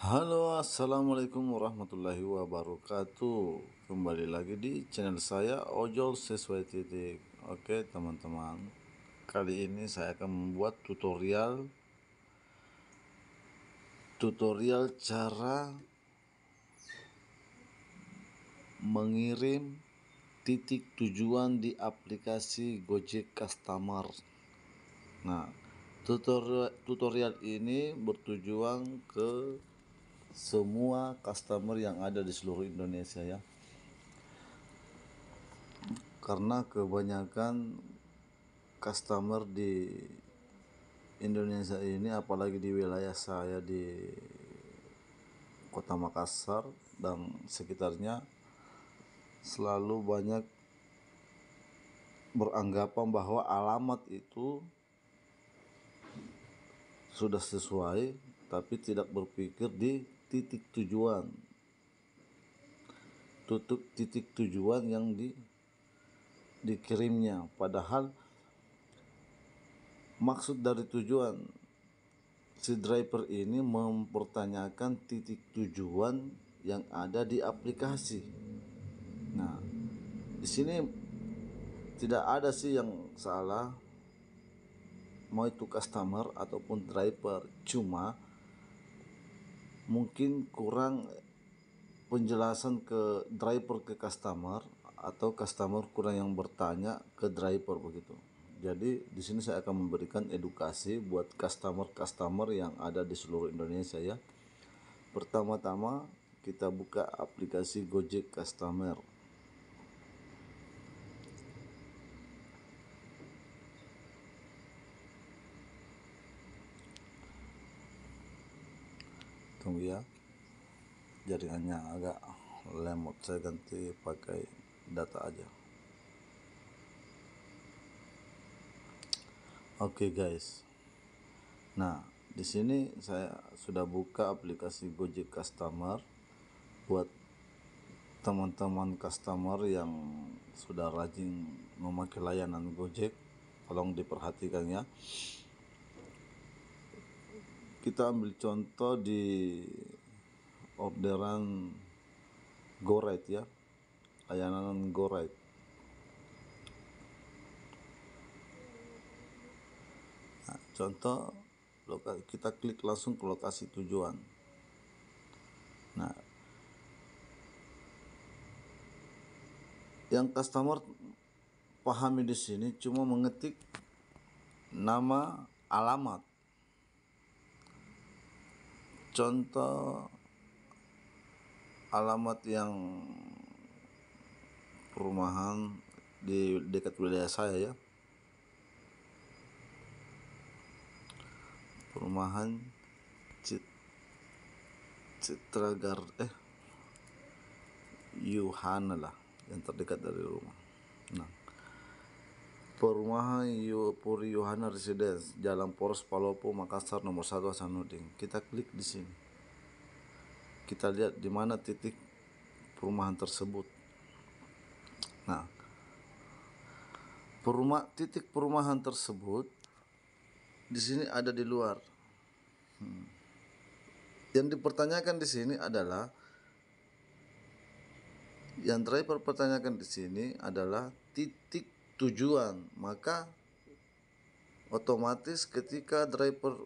Halo, assalamualaikum warahmatullahi wabarakatuh. Kembali lagi di channel saya Ojol Sesuai Titik. Oke teman-teman, kali ini saya akan membuat tutorial cara mengirim titik tujuan di aplikasi Gojek Customer. Nah, tutorial ini bertujuan ke semua customer yang ada di seluruh Indonesia ya, karena kebanyakan customer di Indonesia ini, apalagi di wilayah saya di Kota Makassar dan sekitarnya, selalu banyak beranggapan bahwa alamat itu sudah sesuai, tapi tidak berpikir di titik tujuan, titik tujuan yang dikirimnya. Padahal maksud dari tujuan si driver ini mempertanyakan titik tujuan yang ada di aplikasi. Nah, di sini tidak ada sih yang salah, mau itu customer ataupun driver, cuma mungkin kurang penjelasan ke driver ke customer, atau customer kurang yang bertanya ke driver begitu. Jadi di sini saya akan memberikan edukasi buat customer yang ada di seluruh Indonesia ya. Pertama-tama kita buka aplikasi Gojek Customer. Tunggu ya, jaringannya agak lemot, saya ganti pakai data aja. Oke guys. Nah, di sini saya sudah buka aplikasi Gojek Customer. Buat teman-teman customer yang sudah rajin memakai layanan Gojek, tolong diperhatikan ya. Kita ambil contoh di orderan GoRide ya, layanan GoRide. Nah, contoh kita klik langsung ke lokasi tujuan. Nah, yang customer pahami di sini cuma mengetik nama, alamat. Contoh alamat yang perumahan di dekat wilayah saya ya, perumahan Citragar Yuhana lah, yang terdekat dari rumah. Nah, perumahan Puri Yuhana Residence, Jalan Poros Palopo, Makassar, nomor 1 Hasanuddin. Kita klik di sini. Kita lihat di mana titik perumahan tersebut. Nah, titik perumahan tersebut di sini ada di luar. Yang dipertanyakan di sini adalah, yang driver pertanyakan di sini adalah titik tujuan. Maka otomatis ketika driver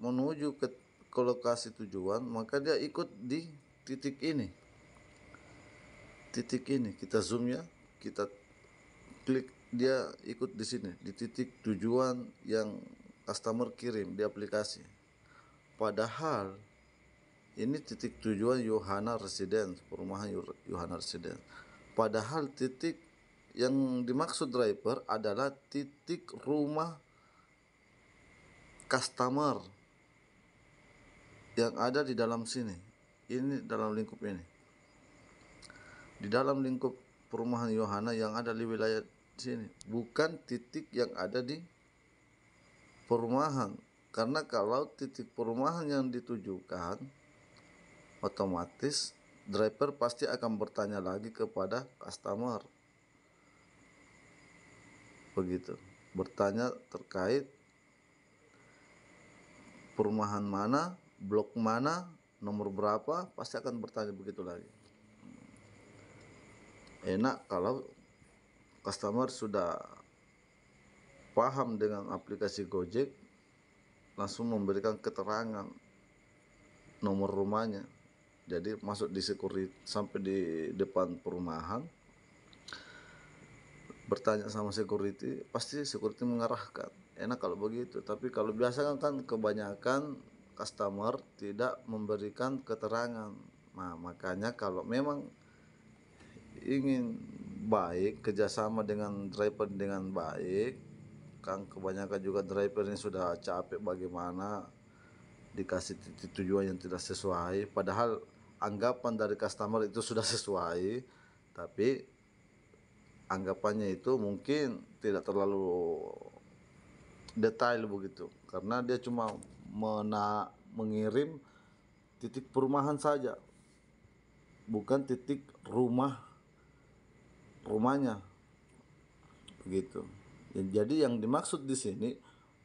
menuju ke lokasi tujuan, maka dia ikut di titik ini. Titik ini kita zoom ya, kita klik, dia ikut di sini di titik tujuan yang customer kirim di aplikasi. Padahal ini titik tujuan Yuhana Residence, perumahan Yuhana Residence. Padahal titik yang dimaksud driver adalah titik rumah customer yang ada di dalam sini. Ini dalam lingkup ini. Di dalam lingkup perumahan Yuhana yang ada di wilayah sini, bukan titik yang ada di perumahan. Karena kalau titik perumahan yang ditujukan, otomatis driver pasti akan bertanya lagi kepada customer. Begitu. Bertanya terkait perumahan mana, blok mana, nomor berapa, pasti akan bertanya begitu lagi. Enak kalau customer sudah paham dengan aplikasi Gojek, langsung memberikan keterangan nomor rumahnya. Jadi masuk di security sampai di depan perumahan, bertanya sama security, pasti security mengarahkan. Enak kalau begitu. Tapi kalau biasa kan kebanyakan customer tidak memberikan keterangan. Nah, makanya kalau memang ingin baik, kerjasama dengan driver dengan baik, kan kebanyakan juga driver ini sudah capek bagaimana dikasih titik tujuan yang tidak sesuai, padahal anggapan dari customer itu sudah sesuai, tapi anggapannya itu mungkin tidak terlalu detail begitu, karena dia cuma mengirim titik perumahan saja, bukan titik rumahnya begitu. Jadi yang dimaksud di sini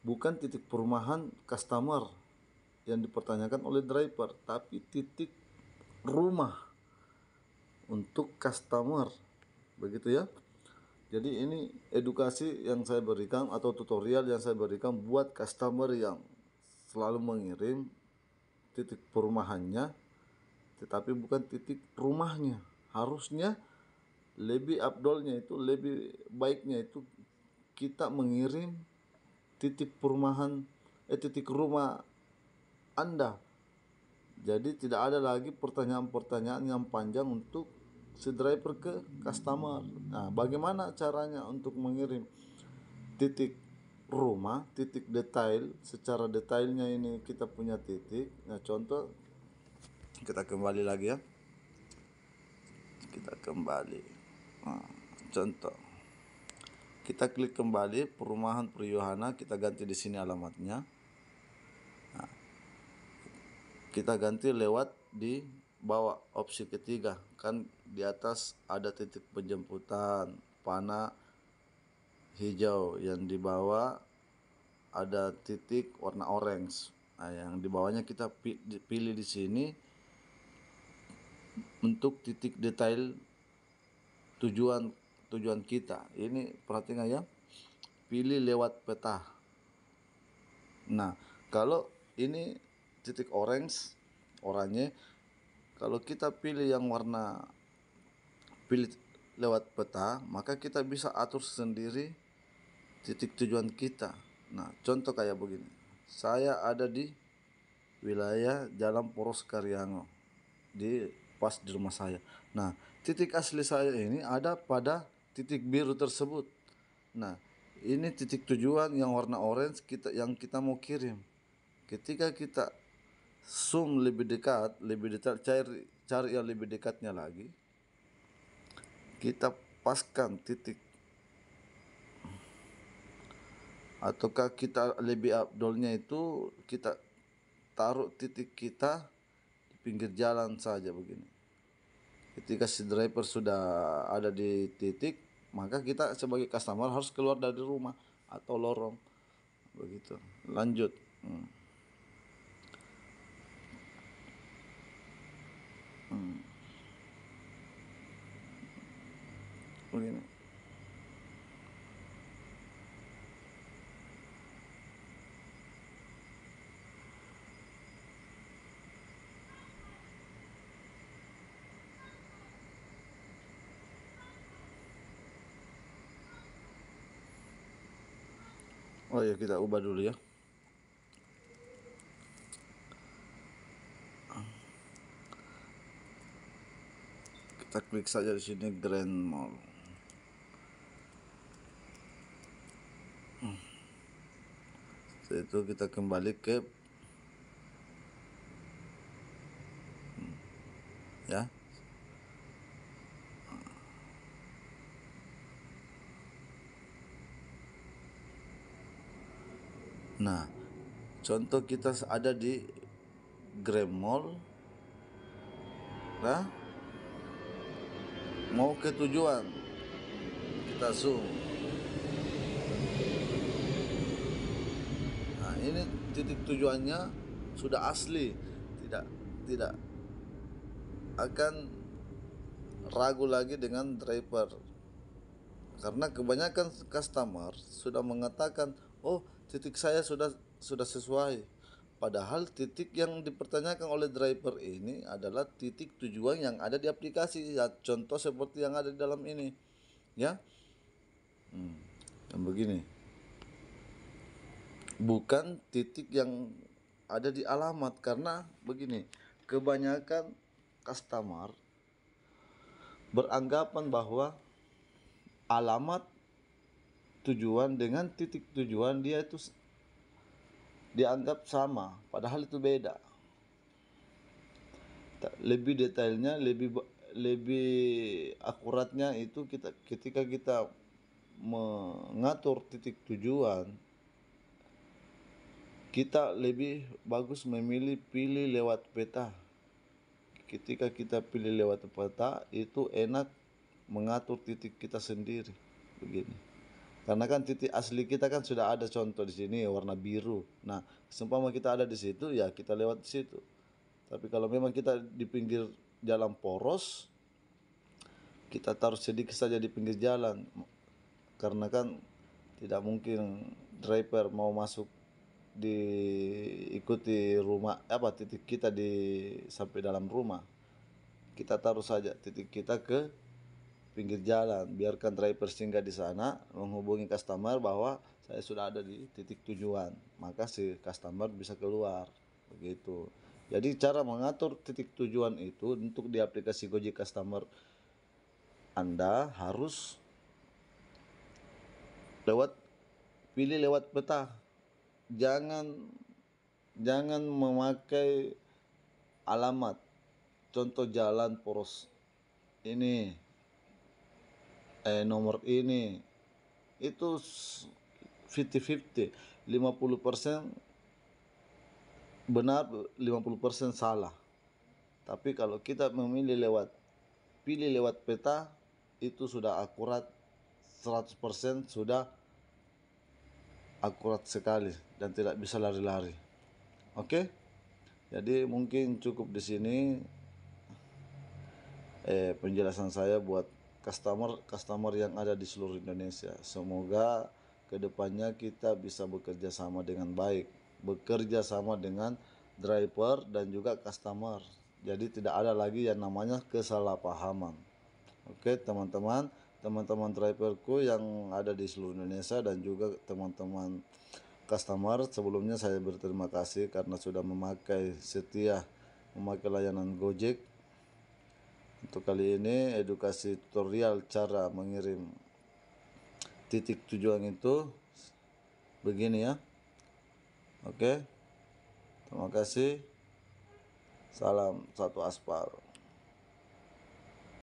bukan titik perumahan customer yang dipertanyakan oleh driver, tapi titik rumah untuk customer, begitu ya. Jadi ini edukasi yang saya berikan atau tutorial yang saya berikan buat customer yang selalu mengirim titik perumahannya tetapi bukan titik rumahnya. Harusnya lebih afdolnya itu, lebih baiknya itu kita mengirim titik perumahan titik rumah Anda. Jadi tidak ada lagi pertanyaan-pertanyaan yang panjang untuk si driver ke customer. Nah, bagaimana caranya untuk mengirim titik rumah, titik detail, secara detailnya ini kita punya titik. Nah, contoh kita kembali lagi ya. Kita kembali. Nah, contoh. Kita klik kembali perumahan Priyohana, kita ganti di sini alamatnya. Nah, kita ganti lewat di bawah opsi ketiga, kan di atas ada titik penjemputan panah hijau, yang di bawah ada titik warna orange. Nah, yang di bawahnya kita pilih di sini untuk titik detail tujuan kita. Ini perhatikan ya, pilih lewat peta. Nah, kalau ini titik oranye, kalau kita pilih yang warna pilih lewat peta, maka kita bisa atur sendiri titik tujuan kita. Nah, contoh kayak begini. Saya ada di wilayah Jalan Poros Karyango, pas di rumah saya. Nah, titik asli saya ini ada pada titik biru tersebut. Nah, ini titik tujuan yang warna orange yang kita mau kirim. Ketika kita zoom lebih dekat, cari yang lebih dekatnya lagi, kita paskan titik, ataukah kita lebih afdolnya itu kita taruh titik kita di pinggir jalan saja begini. Ketika si driver sudah ada di titik, maka kita sebagai customer harus keluar dari rumah atau lorong begitu. Lanjut. Begini. Oh ya, kita ubah dulu ya. Kita klik saja di sini Grand Mall. Setelah itu kita kembali ke ya. Nah, contoh kita ada di Grand Mall. Nah, mau ke tujuan, kita zoom. Nah, ini titik tujuannya sudah asli, tidak akan ragu lagi dengan driver, karena kebanyakan customer sudah mengatakan, oh titik saya sudah sesuai, padahal titik yang dipertanyakan oleh driver ini adalah titik tujuan yang ada di aplikasi ya, contoh seperti yang ada di dalam ini ya. Yang begini, bukan titik yang ada di alamat, karena begini, kebanyakan customer beranggapan bahwa alamat tujuan dengan titik tujuan dia itu dianggap sama, padahal itu beda. Lebih detailnya, lebih akuratnya itu ketika kita mengatur titik tujuan, kita lebih bagus pilih lewat peta. Ketika kita pilih lewat peta itu enak mengatur titik kita sendiri begini. Karena kan titik asli kita kan sudah ada, contoh di sini warna biru. Nah, seumpama kita ada di situ ya kita lewat di situ. Tapi kalau memang kita di pinggir jalan poros, kita taruh sedikit saja di pinggir jalan. Karena kan tidak mungkin driver mau masuk diikuti rumah titik kita sampai dalam rumah. Kita taruh saja titik kita ke pinggir jalan, biarkan driver singgah di sana, menghubungi customer bahwa saya sudah ada di titik tujuan, maka si customer bisa keluar begitu. Jadi cara mengatur titik tujuan itu untuk di aplikasi Gojek customer Anda harus pilih lewat peta. Jangan memakai alamat, contoh jalan poros ini, nomor ini, itu 50-50, 50% benar, 50% salah. Tapi kalau kita pilih lewat peta, itu sudah akurat 100%, sudah akurat sekali dan tidak bisa lari-lari. Oke? Jadi mungkin cukup di sini penjelasan saya buat customer yang ada di seluruh Indonesia. Semoga kedepannya kita bisa bekerja sama dengan baik, bekerja sama dengan driver dan juga customer. Jadi tidak ada lagi yang namanya kesalahpahaman. Oke teman-teman driverku yang ada di seluruh Indonesia dan juga teman-teman customer, sebelumnya saya berterima kasih karena sudah setia memakai layanan Gojek. Untuk kali ini edukasi tutorial cara mengirim titik tujuan itu begini ya. Oke, terima kasih. Salam satu aspal.